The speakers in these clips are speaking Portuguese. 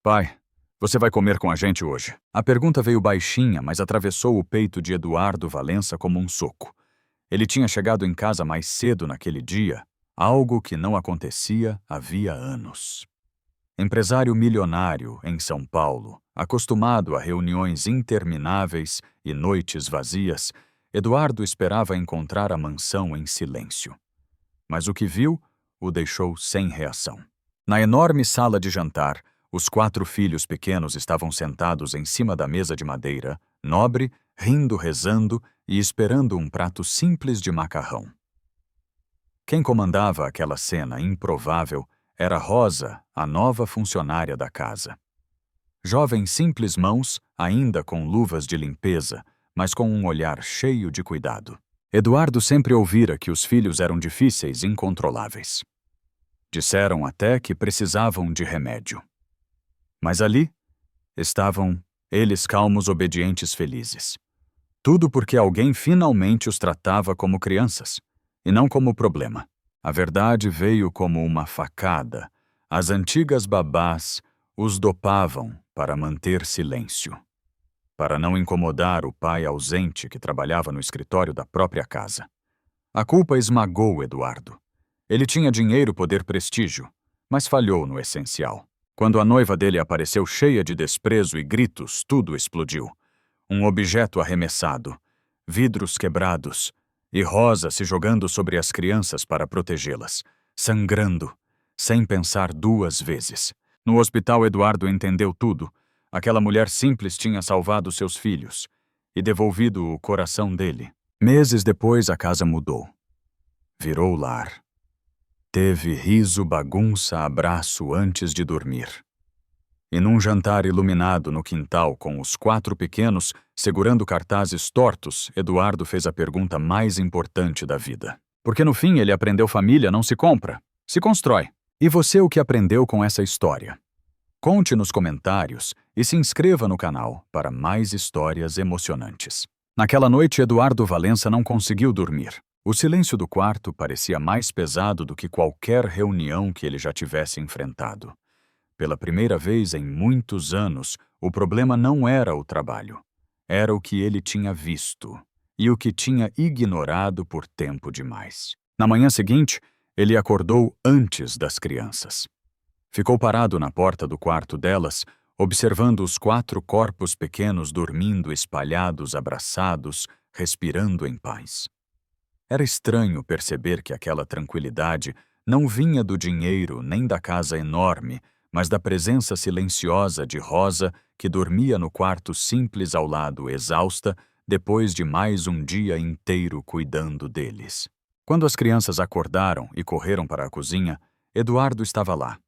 Pai, você vai comer com a gente hoje? A pergunta veio baixinha, mas atravessou o peito de Eduardo Valença como um soco. Ele tinha chegado em casa mais cedo naquele dia, algo que não acontecia havia anos. Empresário milionário em São Paulo, acostumado a reuniões intermináveis e noites vazias, Eduardo esperava encontrar a mansão em silêncio. Mas o que viu o deixou sem reação. Na enorme sala de jantar, os 4 filhos pequenos estavam sentados em cima da mesa de madeira, nobre, rindo, rezando e esperando um prato simples de macarrão. Quem comandava aquela cena improvável era Rosa, a nova funcionária da casa. Jovens simples mãos, ainda com luvas de limpeza, mas com um olhar cheio de cuidado. Eduardo sempre ouvira que os filhos eram difíceis e incontroláveis. Disseram até que precisavam de remédio. Mas ali estavam eles calmos, obedientes, felizes. Tudo porque alguém finalmente os tratava como crianças, e não como problema. A verdade veio como uma facada. As antigas babás os dopavam para manter silêncio, para não incomodar o pai ausente que trabalhava no escritório da própria casa. A culpa esmagou Eduardo. Ele tinha dinheiro, poder, prestígio, mas falhou no essencial. Quando a noiva dele apareceu cheia de desprezo e gritos, tudo explodiu. Um objeto arremessado, vidros quebrados, e Rosa se jogando sobre as crianças para protegê-las, sangrando, sem pensar 2 vezes. No hospital, Eduardo entendeu tudo. Aquela mulher simples tinha salvado seus filhos e devolvido o coração dele. Meses depois, a casa mudou. Virou lar. Teve riso, bagunça, abraço antes de dormir. E num jantar iluminado no quintal com os 4 pequenos segurando cartazes tortos, Eduardo fez a pergunta mais importante da vida. Porque no fim ele aprendeu: família não se compra, se constrói. E você, o que aprendeu com essa história? Conte nos comentários e se inscreva no canal para mais histórias emocionantes. Naquela noite, Eduardo Valença não conseguiu dormir. O silêncio do quarto parecia mais pesado do que qualquer reunião que ele já tivesse enfrentado. Pela primeira vez em muitos anos, o problema não era o trabalho. Era o que ele tinha visto e o que tinha ignorado por tempo demais. Na manhã seguinte, ele acordou antes das crianças. Ficou parado na porta do quarto delas, observando os 4 corpos pequenos dormindo espalhados, abraçados, respirando em paz. Era estranho perceber que aquela tranquilidade não vinha do dinheiro nem da casa enorme, mas da presença silenciosa de Rosa, que dormia no quarto simples ao lado, exausta, depois de mais um dia inteiro cuidando deles. Quando as crianças acordaram e correram para a cozinha, Eduardo estava lá,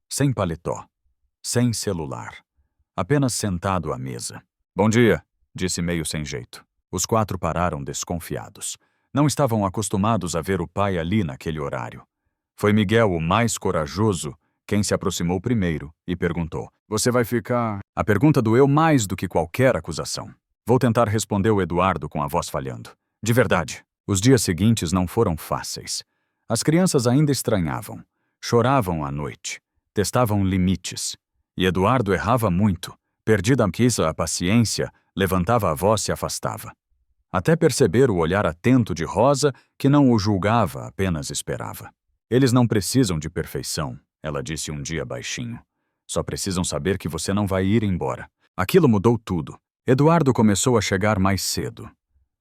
sem paletó, sem celular, apenas sentado à mesa. "Bom dia", disse meio sem jeito. Os 4 pararam desconfiados. Não estavam acostumados a ver o pai ali naquele horário. Foi Miguel, o mais corajoso, quem se aproximou primeiro e perguntou: "Você vai ficar?" A pergunta doeu mais do que qualquer acusação. "Vou tentar", respondeu Eduardo com a voz falhando. De verdade, os dias seguintes não foram fáceis. As crianças ainda estranhavam, choravam à noite, testavam limites. E Eduardo errava muito, perdida a paciência, levantava a voz e se afastava. Até perceber o olhar atento de Rosa, que não o julgava, apenas esperava. "Eles não precisam de perfeição", ela disse um dia baixinho. "Só precisam saber que você não vai ir embora." Aquilo mudou tudo. Eduardo começou a chegar mais cedo.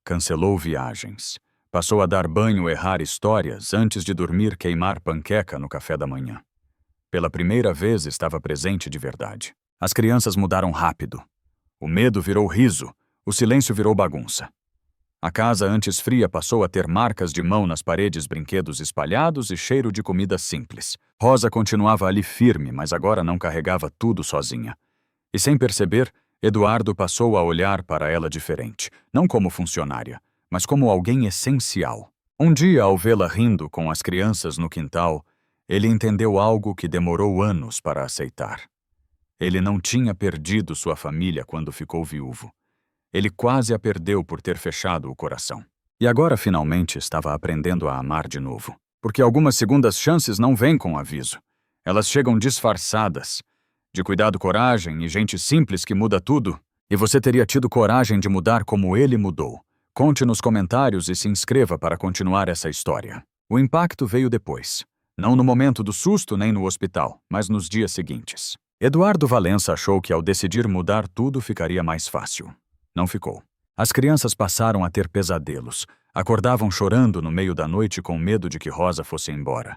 Cancelou viagens. Passou a dar banho, errar histórias, antes de dormir queimar panqueca no café da manhã. Pela primeira vez estava presente de verdade. As crianças mudaram rápido. O medo virou riso, o silêncio virou bagunça. A casa, antes fria, passou a ter marcas de mão nas paredes, brinquedos espalhados e cheiro de comida simples. Rosa continuava ali firme, mas agora não carregava tudo sozinha. E sem perceber, Eduardo passou a olhar para ela diferente, não como funcionária, mas como alguém essencial. Um dia, ao vê-la rindo com as crianças no quintal, ele entendeu algo que demorou anos para aceitar. Ele não tinha perdido sua família quando ficou viúvo. Ele quase a perdeu por ter fechado o coração. E agora finalmente estava aprendendo a amar de novo. Porque algumas segundas chances não vêm com aviso. Elas chegam disfarçadas, de cuidado, coragem e gente simples que muda tudo. E você teria tido coragem de mudar como ele mudou. Conte nos comentários e se inscreva para continuar essa história. O impacto veio depois. Não no momento do susto nem no hospital, mas nos dias seguintes. Eduardo Valença achou que ao decidir mudar tudo ficaria mais fácil. Não ficou. As crianças passaram a ter pesadelos. Acordavam chorando no meio da noite com medo de que Rosa fosse embora.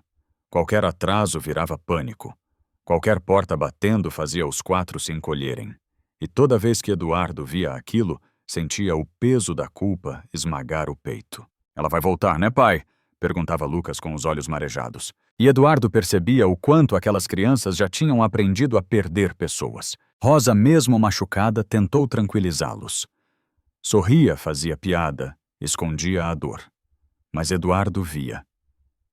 Qualquer atraso virava pânico. Qualquer porta batendo fazia os 4 se encolherem. E toda vez que Eduardo via aquilo, sentia o peso da culpa esmagar o peito. Ela vai voltar, né, pai? Perguntava Lucas com os olhos marejados. E Eduardo percebia o quanto aquelas crianças já tinham aprendido a perder pessoas. Rosa, mesmo machucada, tentou tranquilizá-los. Sorria, fazia piada, escondia a dor. Mas Eduardo via.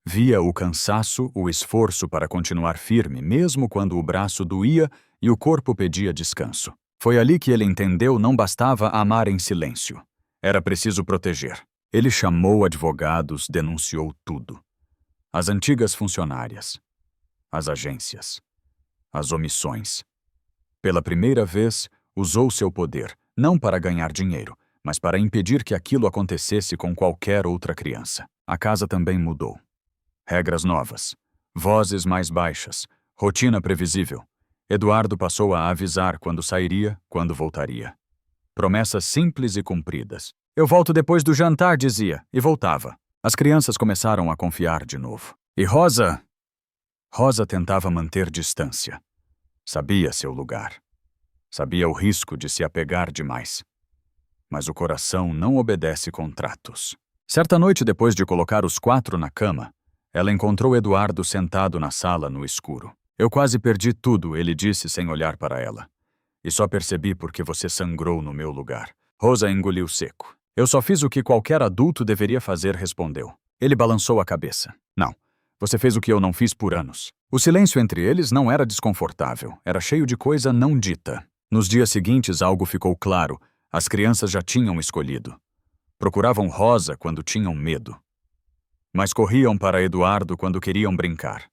Via o cansaço, o esforço para continuar firme, mesmo quando o braço doía e o corpo pedia descanso. Foi ali que ele entendeu não bastava amar em silêncio. Era preciso proteger. Ele chamou advogados, denunciou tudo. As antigas funcionárias, as agências, as omissões. Pela primeira vez, usou seu poder, não para ganhar dinheiro, mas para impedir que aquilo acontecesse com qualquer outra criança. A casa também mudou. Regras novas, vozes mais baixas, rotina previsível. Eduardo passou a avisar quando sairia, quando voltaria. Promessas simples e cumpridas. Eu volto depois do jantar, dizia, e voltava. As crianças começaram a confiar de novo. E Rosa? Rosa tentava manter distância. Sabia seu lugar. Sabia o risco de se apegar demais. Mas o coração não obedece contratos. Certa noite, depois de colocar os 4 na cama, ela encontrou Eduardo sentado na sala no escuro. Eu quase perdi tudo, ele disse sem olhar para ela. E só percebi porque você sangrou no meu lugar. Rosa engoliu seco. Eu só fiz o que qualquer adulto deveria fazer, respondeu. Ele balançou a cabeça. Não, você fez o que eu não fiz por anos. O silêncio entre eles não era desconfortável, era cheio de coisa não dita. Nos dias seguintes algo ficou claro, as crianças já tinham escolhido. Procuravam Rosa quando tinham medo. Mas corriam para Eduardo quando queriam brincar.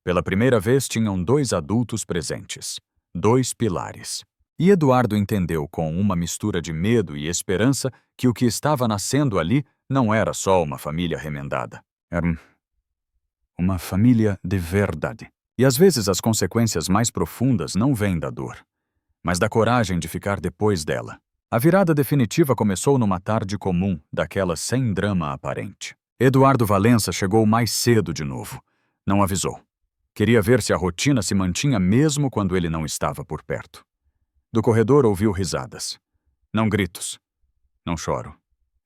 Pela primeira vez tinham 2 adultos presentes, 2 pilares. E Eduardo entendeu com uma mistura de medo e esperança que o que estava nascendo ali não era só uma família remendada. Era uma família de verdade. E às vezes as consequências mais profundas não vêm da dor, mas da coragem de ficar depois dela. A virada definitiva começou numa tarde comum, daquela sem drama aparente. Eduardo Valença chegou mais cedo de novo. Não avisou. Queria ver se a rotina se mantinha mesmo quando ele não estava por perto. Do corredor ouviu risadas. Não gritos. Não choro.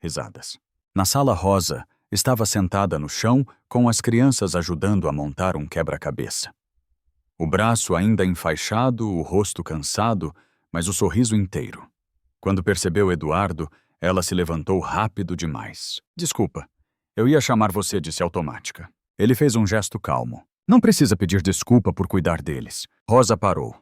Risadas. Na sala Rosa, estava sentada no chão com as crianças ajudando a montar um quebra-cabeça. O braço ainda enfaixado, o rosto cansado, mas o sorriso inteiro. Quando percebeu Eduardo, ela se levantou rápido demais. Desculpa, eu ia chamar você, disse automática. Ele fez um gesto calmo. Não precisa pedir desculpa por cuidar deles. Rosa parou.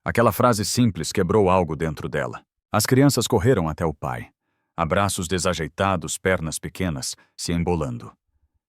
Aquela frase simples quebrou algo dentro dela. As crianças correram até o pai. Abraços desajeitados, pernas pequenas, se embolando.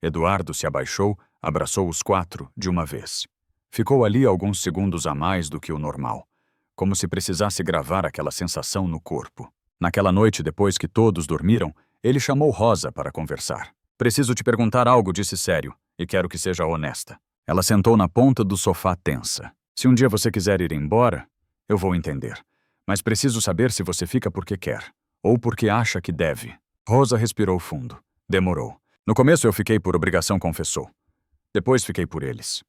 Eduardo se abaixou, abraçou os 4 de uma vez. Ficou ali alguns segundos a mais do que o normal, como se precisasse gravar aquela sensação no corpo. Naquela noite, depois que todos dormiram, ele chamou Rosa para conversar. Preciso te perguntar algo, disse sério, e quero que seja honesta. Ela sentou na ponta do sofá tensa. Se um dia você quiser ir embora, eu vou entender. Mas preciso saber se você fica porque quer, ou porque acha que deve. Rosa respirou fundo. Demorou. No começo eu fiquei por obrigação, confessou. Depois fiquei por eles.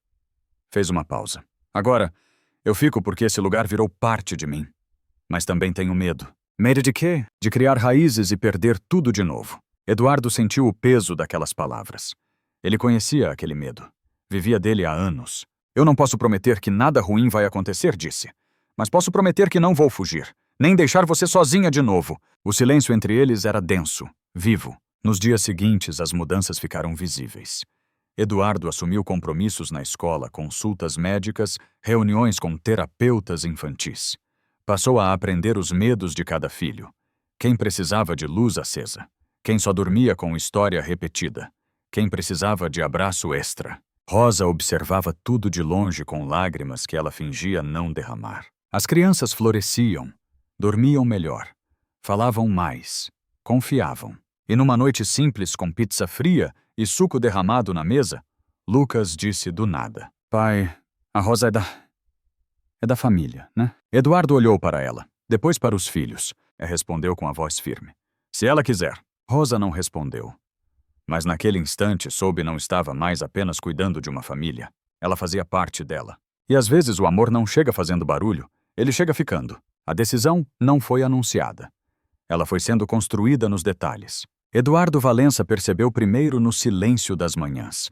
Fez uma pausa. Agora, eu fico porque esse lugar virou parte de mim. Mas também tenho medo. Medo de quê? De criar raízes e perder tudo de novo. Eduardo sentiu o peso daquelas palavras. Ele conhecia aquele medo. Vivia dele há anos. Eu não posso prometer que nada ruim vai acontecer, disse. Mas posso prometer que não vou fugir, nem deixar você sozinha de novo. O silêncio entre eles era denso, vivo. Nos dias seguintes, as mudanças ficaram visíveis. Eduardo assumiu compromissos na escola, consultas médicas, reuniões com terapeutas infantis. Passou a aprender os medos de cada filho. Quem precisava de luz acesa. Quem só dormia com história repetida. Quem precisava de abraço extra. Rosa observava tudo de longe com lágrimas que ela fingia não derramar. As crianças floresciam, dormiam melhor, falavam mais, confiavam. E numa noite simples com pizza fria e suco derramado na mesa, Lucas disse do nada: Pai, a Rosa é da família, né? Eduardo olhou para ela, depois para os filhos, e respondeu com a voz firme: Se ela quiser. Rosa não respondeu. Mas naquele instante soube não estava mais apenas cuidando de uma família. Ela fazia parte dela. E às vezes o amor não chega fazendo barulho, ele chega ficando. A decisão não foi anunciada. Ela foi sendo construída nos detalhes. Eduardo Valença percebeu primeiro no silêncio das manhãs.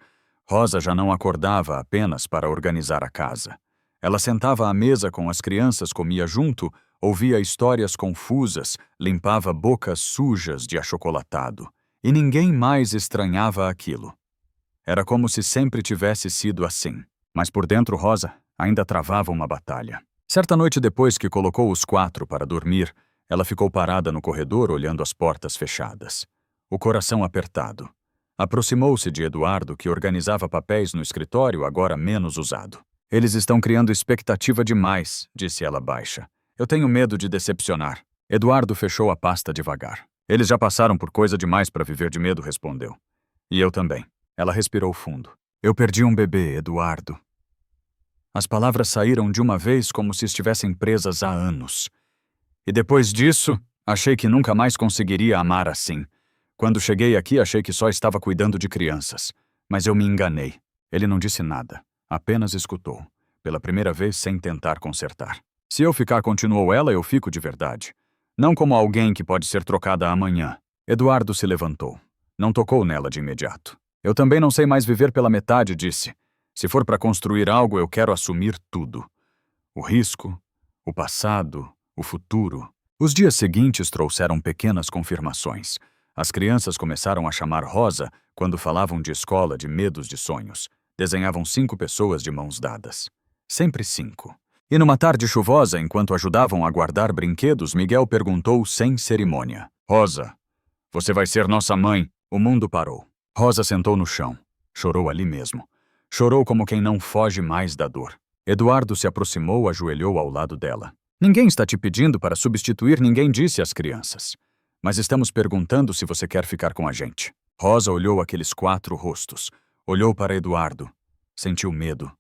Rosa já não acordava apenas para organizar a casa. Ela sentava à mesa com as crianças, comia junto, ouvia histórias confusas, limpava bocas sujas de achocolatado. E ninguém mais estranhava aquilo. Era como se sempre tivesse sido assim. Mas por dentro Rosa ainda travava uma batalha. Certa noite depois que colocou os 4 para dormir, ela ficou parada no corredor olhando as portas fechadas. O coração apertado. Aproximou-se de Eduardo, que organizava papéis no escritório, agora menos usado. Eles estão criando expectativa demais, disse ela baixa. Eu tenho medo de decepcionar. Eduardo fechou a pasta devagar. Eles já passaram por coisa demais para viver de medo, respondeu. E eu também. Ela respirou fundo. Eu perdi um bebê, Eduardo. As palavras saíram de uma vez como se estivessem presas há anos. E depois disso, achei que nunca mais conseguiria amar assim. Quando cheguei aqui, achei que só estava cuidando de crianças. Mas eu me enganei. Ele não disse nada. Apenas escutou. Pela primeira vez sem tentar consertar. Se eu ficar, continuou ela, eu fico de verdade. Não como alguém que pode ser trocada amanhã. Eduardo se levantou. Não tocou nela de imediato. Eu também não sei mais viver pela metade, disse. Se for para construir algo, eu quero assumir tudo. O risco, o passado, o futuro. Os dias seguintes trouxeram pequenas confirmações. As crianças começaram a chamar Rosa quando falavam de escola, de medos, de sonhos. Desenhavam 5 pessoas de mãos dadas. Sempre 5. E numa tarde chuvosa, enquanto ajudavam a guardar brinquedos, Miguel perguntou sem cerimônia. Rosa, você vai ser nossa mãe? O mundo parou. Rosa sentou no chão. Chorou ali mesmo. Chorou como quem não foge mais da dor. Eduardo se aproximou, ajoelhou ao lado dela. Ninguém está te pedindo para substituir ninguém, disse às crianças. Mas estamos perguntando se você quer ficar com a gente. Rosa olhou aqueles 4 rostos. Olhou para Eduardo. Sentiu medo.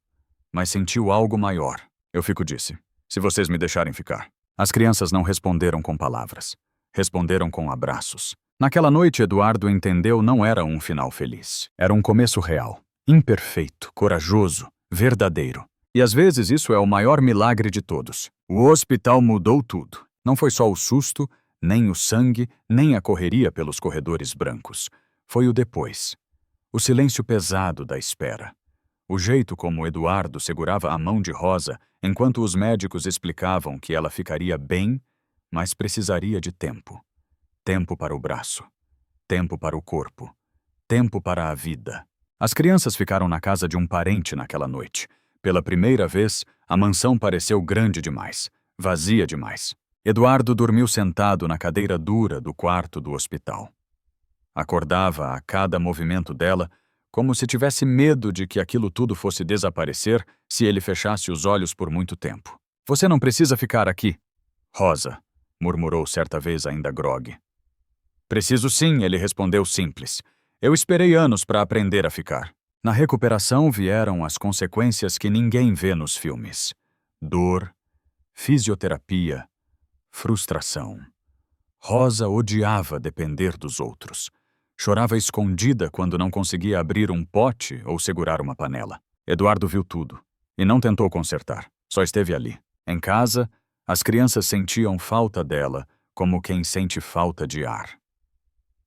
Mas sentiu algo maior. Eu fico, disse. Se vocês me deixarem ficar. As crianças não responderam com palavras. Responderam com abraços. Naquela noite, Eduardo entendeu não era um final feliz. Era um começo real. Imperfeito, corajoso, verdadeiro. E às vezes isso é o maior milagre de todos. O hospital mudou tudo. Não foi só o susto, nem o sangue, nem a correria pelos corredores brancos. Foi o depois. O silêncio pesado da espera. O jeito como Eduardo segurava a mão de Rosa enquanto os médicos explicavam que ela ficaria bem, mas precisaria de tempo. Tempo para o braço. Tempo para o corpo. Tempo para a vida. As crianças ficaram na casa de um parente naquela noite. Pela primeira vez, a mansão pareceu grande demais, vazia demais. Eduardo dormiu sentado na cadeira dura do quarto do hospital. Acordava a cada movimento dela, como se tivesse medo de que aquilo tudo fosse desaparecer se ele fechasse os olhos por muito tempo. Você não precisa ficar aqui. Rosa, murmurou certa vez ainda grogue. Preciso sim, ele respondeu simples. Eu esperei anos para aprender a ficar. Na recuperação vieram as consequências que ninguém vê nos filmes. Dor, fisioterapia, frustração. Rosa odiava depender dos outros. Chorava escondida quando não conseguia abrir um pote ou segurar uma panela. Eduardo viu tudo e não tentou consertar, só esteve ali. Em casa, as crianças sentiam falta dela como quem sente falta de ar.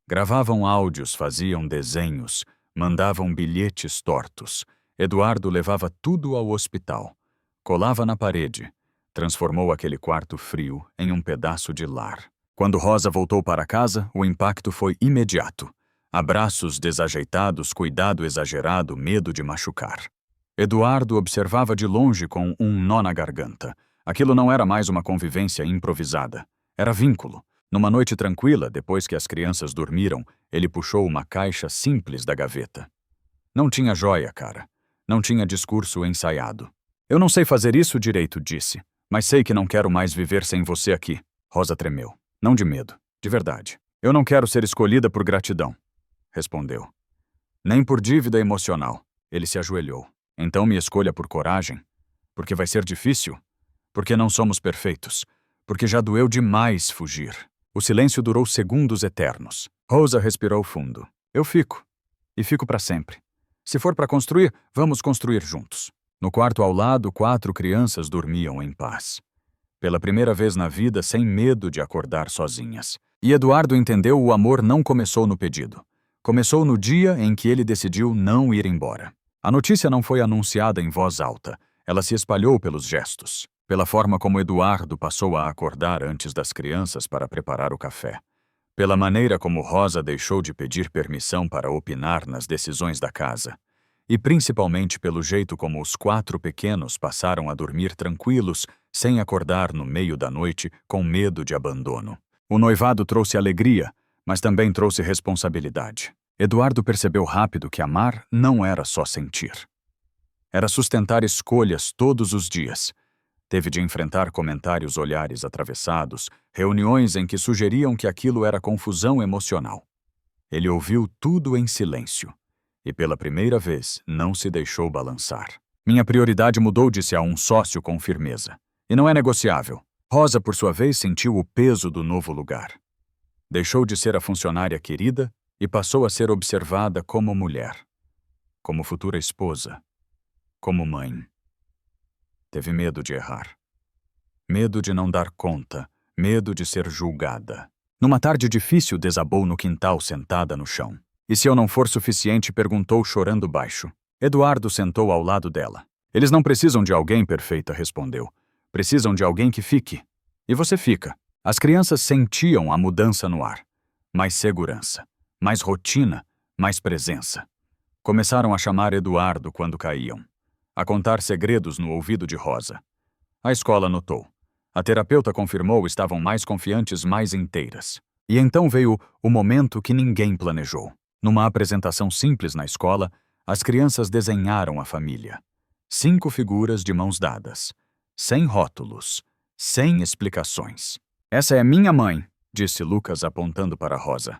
Gravavam áudios, faziam desenhos, mandavam bilhetes tortos. Eduardo levava tudo ao hospital. Colava na parede. Transformou aquele quarto frio em um pedaço de lar. Quando Rosa voltou para casa, o impacto foi imediato. Abraços desajeitados, cuidado exagerado, medo de machucar. Eduardo observava de longe com um nó na garganta. Aquilo não era mais uma convivência improvisada. Era vínculo. Numa noite tranquila, depois que as crianças dormiram, ele puxou uma caixa simples da gaveta. Não tinha joia, cara. Não tinha discurso ensaiado. Eu não sei fazer isso direito, disse. Mas sei que não quero mais viver sem você aqui. Rosa tremeu. Não de medo, de verdade. Eu não quero ser escolhida por gratidão, respondeu. Nem por dívida emocional. Ele se ajoelhou. Então me escolha por coragem. Porque vai ser difícil. Porque não somos perfeitos. Porque já doeu demais fugir. O silêncio durou segundos eternos. Rosa respirou fundo. Eu fico. E fico para sempre. Se for para construir, vamos construir juntos. No quarto ao lado, 4 crianças dormiam em paz. Pela primeira vez na vida, sem medo de acordar sozinhas. E Eduardo entendeu: o amor não começou no pedido. Começou no dia em que ele decidiu não ir embora. A notícia não foi anunciada em voz alta. Ela se espalhou pelos gestos, pela forma como Eduardo passou a acordar antes das crianças para preparar o café, pela maneira como Rosa deixou de pedir permissão para opinar nas decisões da casa, e principalmente pelo jeito como os 4 pequenos passaram a dormir tranquilos, sem acordar no meio da noite com medo de abandono. O noivado trouxe alegria, mas também trouxe responsabilidade. Eduardo percebeu rápido que amar não era só sentir. Era sustentar escolhas todos os dias. Teve de enfrentar comentários, olhares atravessados, reuniões em que sugeriam que aquilo era confusão emocional. Ele ouviu tudo em silêncio. E pela primeira vez não se deixou balançar. Minha prioridade mudou, disse a um sócio com firmeza. E não é negociável. Rosa, por sua vez, sentiu o peso do novo lugar. Deixou de ser a funcionária querida e passou a ser observada como mulher, como futura esposa, como mãe. Teve medo de errar. Medo de não dar conta, medo de ser julgada. Numa tarde difícil, desabou no quintal sentada no chão. E se eu não for suficiente, perguntou chorando baixo. Eduardo sentou ao lado dela. Eles não precisam de alguém perfeita, respondeu. Precisam de alguém que fique. E você fica. As crianças sentiam a mudança no ar. Mais segurança, mais rotina, mais presença. Começaram a chamar Eduardo quando caíam. A contar segredos no ouvido de Rosa. A escola notou. A terapeuta confirmou: estavam mais confiantes, mais inteiras. E então veio o momento que ninguém planejou. Numa apresentação simples na escola, as crianças desenharam a família. 5 figuras de mãos dadas. Sem rótulos. Sem explicações. Essa é minha mãe, disse Lucas apontando para Rosa.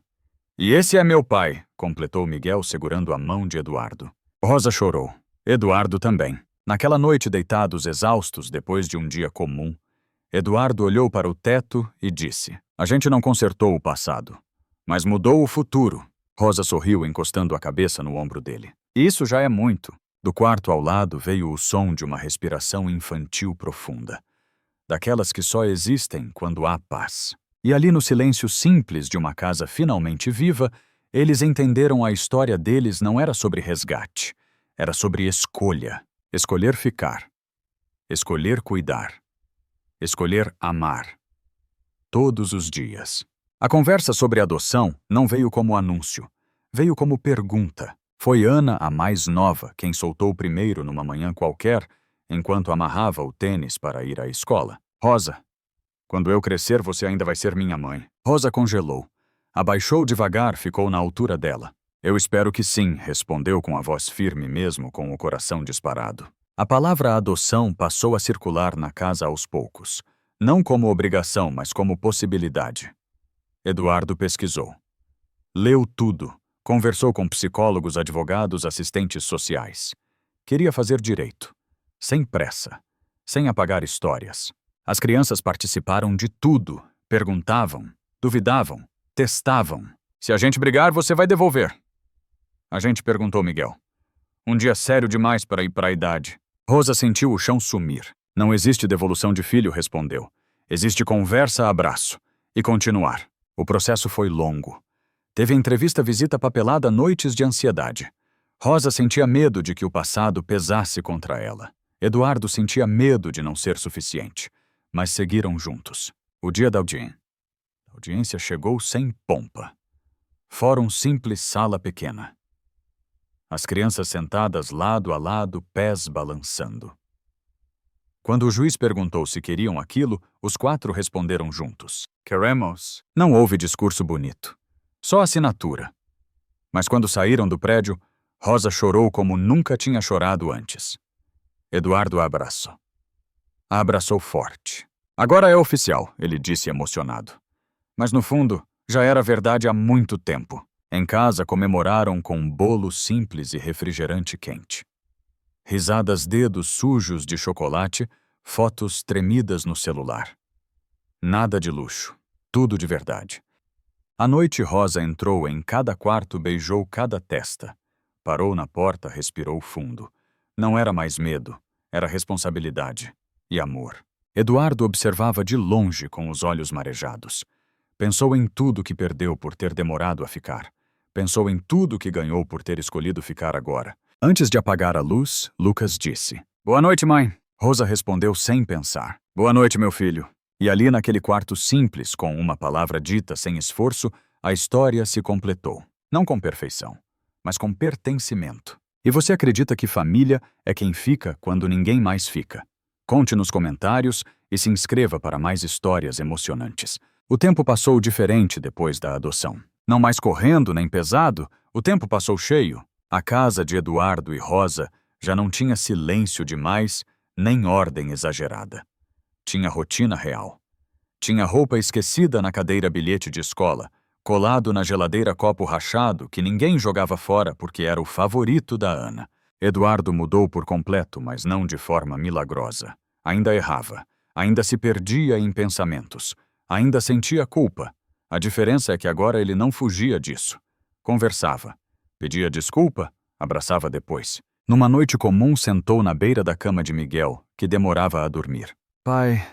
E esse é meu pai, completou Miguel segurando a mão de Eduardo. Rosa chorou. Eduardo também. Naquela noite, deitados exaustos depois de um dia comum, Eduardo olhou para o teto e disse: a gente não consertou o passado, mas mudou o futuro. Rosa sorriu, encostando a cabeça no ombro dele. Isso já é muito. Do quarto ao lado veio o som de uma respiração infantil profunda, daquelas que só existem quando há paz. E ali no silêncio simples de uma casa finalmente viva, eles entenderam: a história deles não era sobre resgate, era sobre escolha. Escolher ficar. Escolher cuidar. Escolher amar. Todos os dias. A conversa sobre adoção não veio como anúncio, veio como pergunta. Foi Ana, a mais nova, quem soltou primeiro numa manhã qualquer, enquanto amarrava o tênis para ir à escola. Rosa, quando eu crescer, você ainda vai ser minha mãe. Rosa congelou. Abaixou devagar, ficou na altura dela. Eu espero que sim, respondeu com a voz firme, mesmo com o coração disparado. A palavra adoção passou a circular na casa aos poucos. Não como obrigação, mas como possibilidade. Eduardo pesquisou. Leu tudo. Conversou com psicólogos, advogados, assistentes sociais. Queria fazer direito. Sem pressa. Sem apagar histórias. As crianças participaram de tudo. Perguntavam, duvidavam, testavam. Se a gente brigar, você vai devolver. A gente perguntou Miguel. Um dia sério demais para ir para a idade. Rosa sentiu o chão sumir. Não existe devolução de filho, respondeu. Existe conversa, abraço. E continuar. O processo foi longo. Teve entrevista, visita papelada, noites de ansiedade. Rosa sentia medo de que o passado pesasse contra ela. Eduardo sentia medo de não ser suficiente. Mas seguiram juntos. O dia da audiência. A audiência chegou sem pompa. Fórum simples, sala pequena. As crianças sentadas lado a lado, pés balançando. Quando o juiz perguntou se queriam aquilo, os 4 responderam juntos. Queremos. Não houve discurso bonito. Só assinatura. Mas quando saíram do prédio, Rosa chorou como nunca tinha chorado antes. Eduardo a abraçou. A abraçou forte. Agora é oficial, ele disse emocionado. Mas no fundo, já era verdade há muito tempo. Em casa comemoraram com um bolo simples e refrigerante quente. Risadas, dedos sujos de chocolate, fotos tremidas no celular. Nada de luxo, tudo de verdade. À noite, Rosa entrou em cada quarto, beijou cada testa. Parou na porta, respirou fundo. Não era mais medo, era responsabilidade e amor. Eduardo observava de longe com os olhos marejados. Pensou em tudo que perdeu por ter demorado a ficar. Pensou em tudo que ganhou por ter escolhido ficar agora. Antes de apagar a luz, Lucas disse: "Boa noite, mãe." Rosa respondeu sem pensar: "Boa noite, meu filho." E ali naquele quarto simples, com uma palavra dita sem esforço, a história se completou. Não com perfeição, mas com pertencimento. E você acredita que família é quem fica quando ninguém mais fica? Conte nos comentários e se inscreva para mais histórias emocionantes. O tempo passou diferente depois da adoção. Não mais correndo nem pesado, o tempo passou cheio. A casa de Eduardo e Rosa já não tinha silêncio demais, nem ordem exagerada. Tinha rotina real. Tinha roupa esquecida na cadeira bilhete de escola, colado na geladeira copo rachado que ninguém jogava fora porque era o favorito da Ana. Eduardo mudou por completo, mas não de forma milagrosa. Ainda errava, ainda se perdia em pensamentos, ainda sentia culpa. A diferença é que agora ele não fugia disso. Conversava, pedia desculpa, abraçava depois. Numa noite comum, sentou na beira da cama de Miguel, que demorava a dormir. "Pai,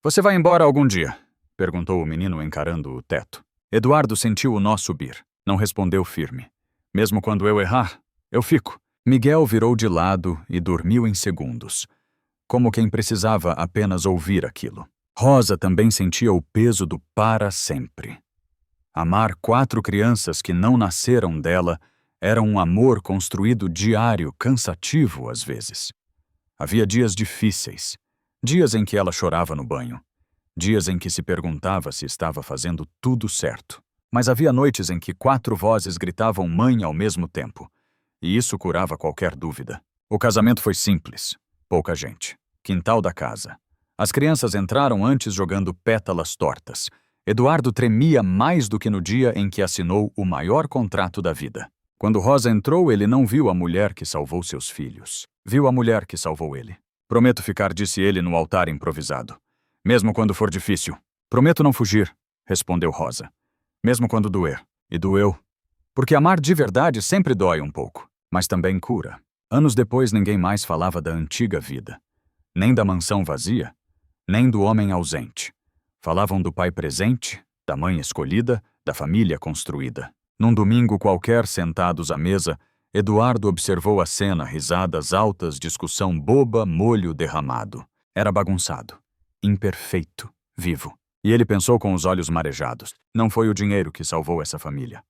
você vai embora algum dia?" perguntou o menino encarando o teto. Eduardo sentiu o nó subir. Não respondeu firme. "Mesmo quando eu errar, eu fico." Miguel virou de lado e dormiu em segundos, como quem precisava apenas ouvir aquilo. Rosa também sentia o peso do para sempre. Amar 4 crianças que não nasceram dela era um amor construído diário, cansativo às vezes. Havia dias difíceis, dias em que ela chorava no banho, dias em que se perguntava se estava fazendo tudo certo. Mas havia noites em que 4 vozes gritavam mãe ao mesmo tempo, e isso curava qualquer dúvida. O casamento foi simples, pouca gente. Quintal da casa. As crianças entraram antes jogando pétalas tortas. Eduardo tremia mais do que no dia em que assinou o maior contrato da vida. Quando Rosa entrou, ele não viu a mulher que salvou seus filhos. Viu a mulher que salvou ele. "Prometo ficar", disse ele no altar improvisado. "Mesmo quando for difícil." "Prometo não fugir", respondeu Rosa. "Mesmo quando doer." E doeu. Porque amar de verdade sempre dói um pouco, mas também cura. Anos depois, ninguém mais falava da antiga vida. Nem da mansão vazia, nem do homem ausente. Falavam do pai presente, da mãe escolhida, da família construída. Num domingo qualquer, sentados à mesa, Eduardo observou a cena, risadas altas, discussão boba, molho derramado. Era bagunçado, imperfeito, vivo. E ele pensou com os olhos marejados. Não foi o dinheiro que salvou essa família.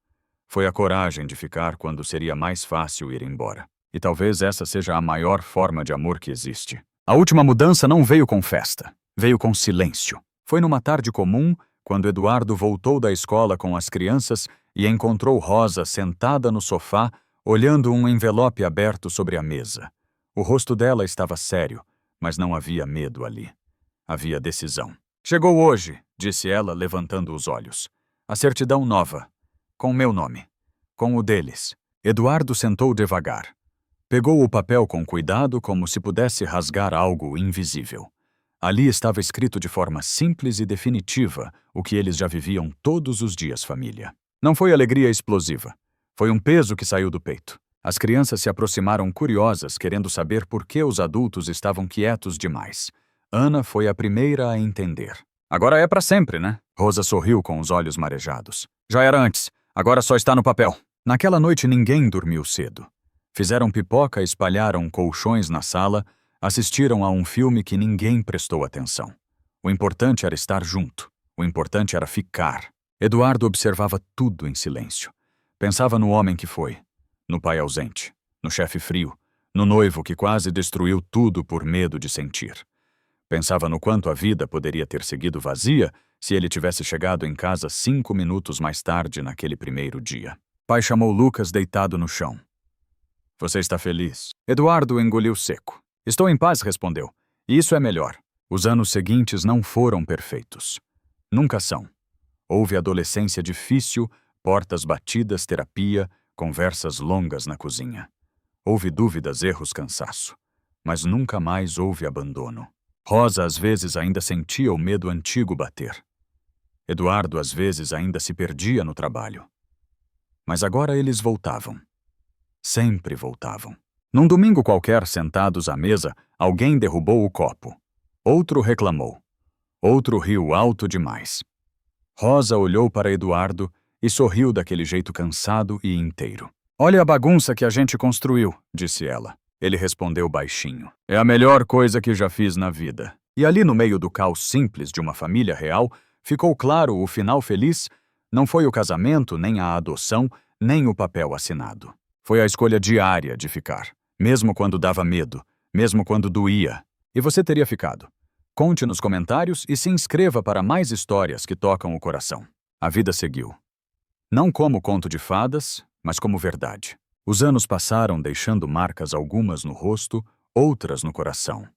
Foi a coragem de ficar quando seria mais fácil ir embora. E talvez essa seja a maior forma de amor que existe. A última mudança não veio com festa, veio com silêncio. Foi numa tarde comum, quando Eduardo voltou da escola com as crianças e encontrou Rosa sentada no sofá, olhando um envelope aberto sobre a mesa. O rosto dela estava sério, mas não havia medo ali. Havia decisão. "Chegou hoje", disse ela, levantando os olhos. "A certidão nova, com meu nome, com o deles." Eduardo sentou devagar. Pegou o papel com cuidado, como se pudesse rasgar algo invisível. Ali estava escrito de forma simples e definitiva o que eles já viviam todos os dias, família. Não foi alegria explosiva. Foi um peso que saiu do peito. As crianças se aproximaram curiosas, querendo saber por que os adultos estavam quietos demais. Ana foi a primeira a entender. "Agora é para sempre, né?" Rosa sorriu com os olhos marejados. "Já era antes. Agora só está no papel." Naquela noite ninguém dormiu cedo. Fizeram pipoca, espalharam colchões na sala, assistiram a um filme que ninguém prestou atenção. O importante era estar junto. O importante era ficar. Eduardo observava tudo em silêncio. Pensava no homem que foi, no pai ausente, no chefe frio, no noivo que quase destruiu tudo por medo de sentir. Pensava no quanto a vida poderia ter seguido vazia se ele tivesse chegado em casa 5 minutos mais tarde naquele primeiro dia. Pai chamou Lucas deitado no chão. "Você está feliz?" Eduardo engoliu seco. "Estou em paz", respondeu. E isso é melhor. Os anos seguintes não foram perfeitos. Nunca são. Houve adolescência difícil, portas batidas, terapia, conversas longas na cozinha. Houve dúvidas, erros, cansaço. Mas nunca mais houve abandono. Rosa às vezes ainda sentia o medo antigo bater. Eduardo às vezes ainda se perdia no trabalho. Mas agora eles voltavam. Sempre voltavam. Num domingo qualquer, sentados à mesa, alguém derrubou o copo. Outro reclamou. Outro riu alto demais. Rosa olhou para Eduardo e sorriu daquele jeito cansado e inteiro. "Olha a bagunça que a gente construiu", disse ela. Ele respondeu baixinho. "É a melhor coisa que já fiz na vida." E ali no meio do caos simples de uma família real, ficou claro o final feliz. Não foi o casamento, nem a adoção, nem o papel assinado. Foi a escolha diária de ficar. Mesmo quando dava medo, mesmo quando doía. E você teria ficado? Conte nos comentários e se inscreva para mais histórias que tocam o coração. A vida seguiu. Não como conto de fadas, mas como verdade. Os anos passaram deixando marcas, algumas no rosto, outras no coração.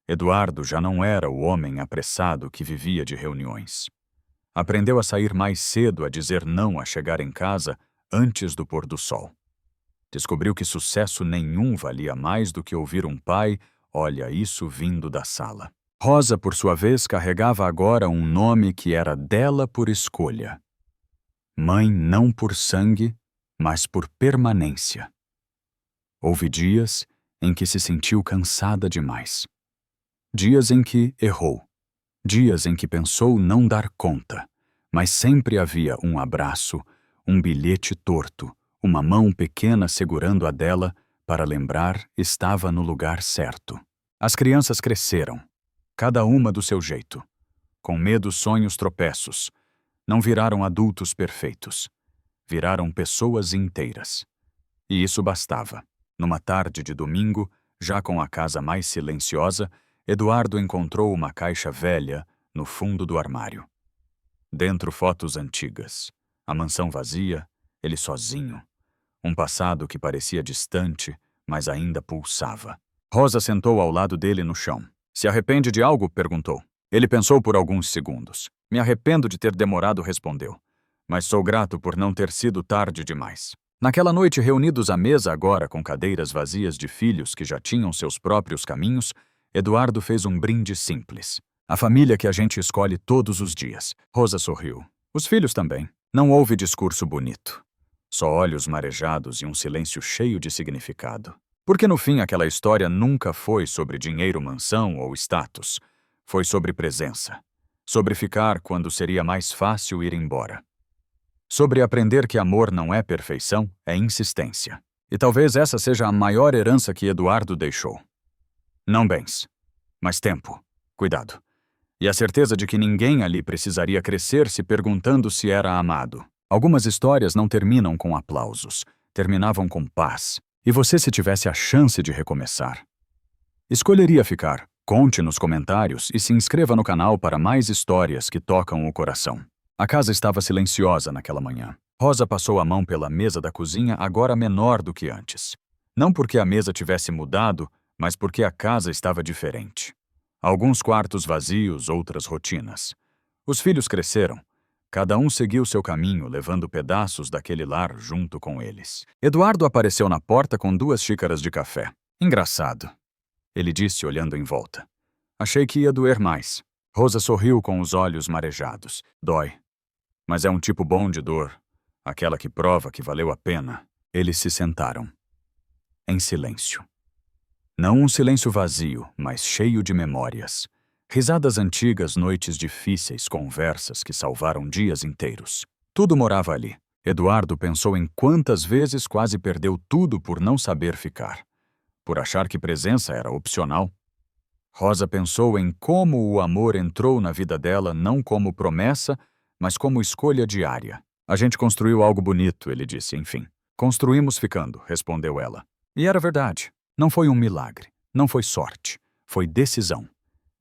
Eduardo já não era o homem apressado que vivia de reuniões. Aprendeu a sair mais cedo, a dizer não, a chegar em casa antes do pôr do sol. Descobriu que sucesso nenhum valia mais do que ouvir um pai: "Olha isso", vindo da sala. Rosa, por sua vez, carregava agora um nome que era dela por escolha. Mãe não por sangue, mas por permanência. Houve dias em que se sentiu cansada demais. Dias em que errou. Dias em que pensou não dar conta, mas sempre havia um abraço, um bilhete torto, uma mão pequena segurando a dela para lembrar estava no lugar certo. As crianças cresceram, cada uma do seu jeito. Com medo, sonhos, tropeços. Não viraram adultos perfeitos. Viraram pessoas inteiras. E isso bastava. Numa tarde de domingo, já com a casa mais silenciosa, Eduardo encontrou uma caixa velha no fundo do armário. Dentro, fotos antigas. A mansão vazia, ele sozinho. Um passado que parecia distante, mas ainda pulsava. Rosa sentou ao lado dele no chão. "Se arrepende de algo?", perguntou. Ele pensou por alguns segundos. "Me arrependo de ter demorado", respondeu. "Mas sou grato por não ter sido tarde demais." Naquela noite, reunidos à mesa agora com cadeiras vazias de filhos que já tinham seus próprios caminhos, Eduardo fez um brinde simples. "A família que a gente escolhe todos os dias." Rosa sorriu. Os filhos também. Não houve discurso bonito. Só olhos marejados e um silêncio cheio de significado. Porque no fim aquela história nunca foi sobre dinheiro, mansão ou status. Foi sobre presença. Sobre ficar quando seria mais fácil ir embora. Sobre aprender que amor não é perfeição, é insistência. E talvez essa seja a maior herança que Eduardo deixou. Não bens, mas tempo, cuidado. E a certeza de que ninguém ali precisaria crescer se perguntando se era amado. Algumas histórias não terminam com aplausos, terminavam com paz. E você, se tivesse a chance de recomeçar, escolheria ficar? Conte nos comentários e se inscreva no canal para mais histórias que tocam o coração. A casa estava silenciosa naquela manhã. Rosa passou a mão pela mesa da cozinha, agora menor do que antes. Não porque a mesa tivesse mudado, mas porque a casa estava diferente. Alguns quartos vazios, outras rotinas. Os filhos cresceram. Cada um seguiu seu caminho, levando pedaços daquele lar junto com eles. Eduardo apareceu na porta com 2 xícaras de café. "Engraçado", ele disse olhando em volta. "Achei que ia doer mais." Rosa sorriu com os olhos marejados. "Dói. Mas é um tipo bom de dor. Aquela que prova que valeu a pena." Eles se sentaram. Em silêncio. Não um silêncio vazio, mas cheio de memórias. Risadas antigas, noites difíceis, conversas que salvaram dias inteiros. Tudo morava ali. Eduardo pensou em quantas vezes quase perdeu tudo por não saber ficar. Por achar que presença era opcional. Rosa pensou em como o amor entrou na vida dela não como promessa, mas como escolha diária. "A gente construiu algo bonito", ele disse, enfim. "Construímos ficando", respondeu ela. E era verdade. Não foi um milagre. Não foi sorte. Foi decisão.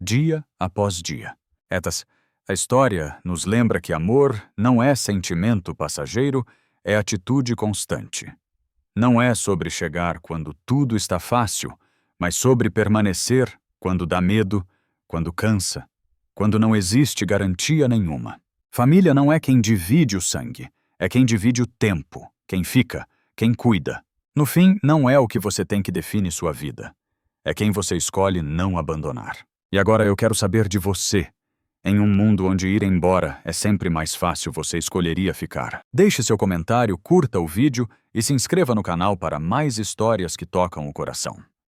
Dia após dia. A história nos lembra que amor não é sentimento passageiro, é atitude constante. Não é sobre chegar quando tudo está fácil, mas sobre permanecer quando dá medo, quando cansa, quando não existe garantia nenhuma. Família não é quem divide o sangue, é quem divide o tempo, quem fica, quem cuida. No fim, não é o que você tem que define sua vida. É quem você escolhe não abandonar. E agora eu quero saber de você. Em um mundo onde ir embora é sempre mais fácil, você escolheria ficar? Deixe seu comentário, curta o vídeo e se inscreva no canal para mais histórias que tocam o coração.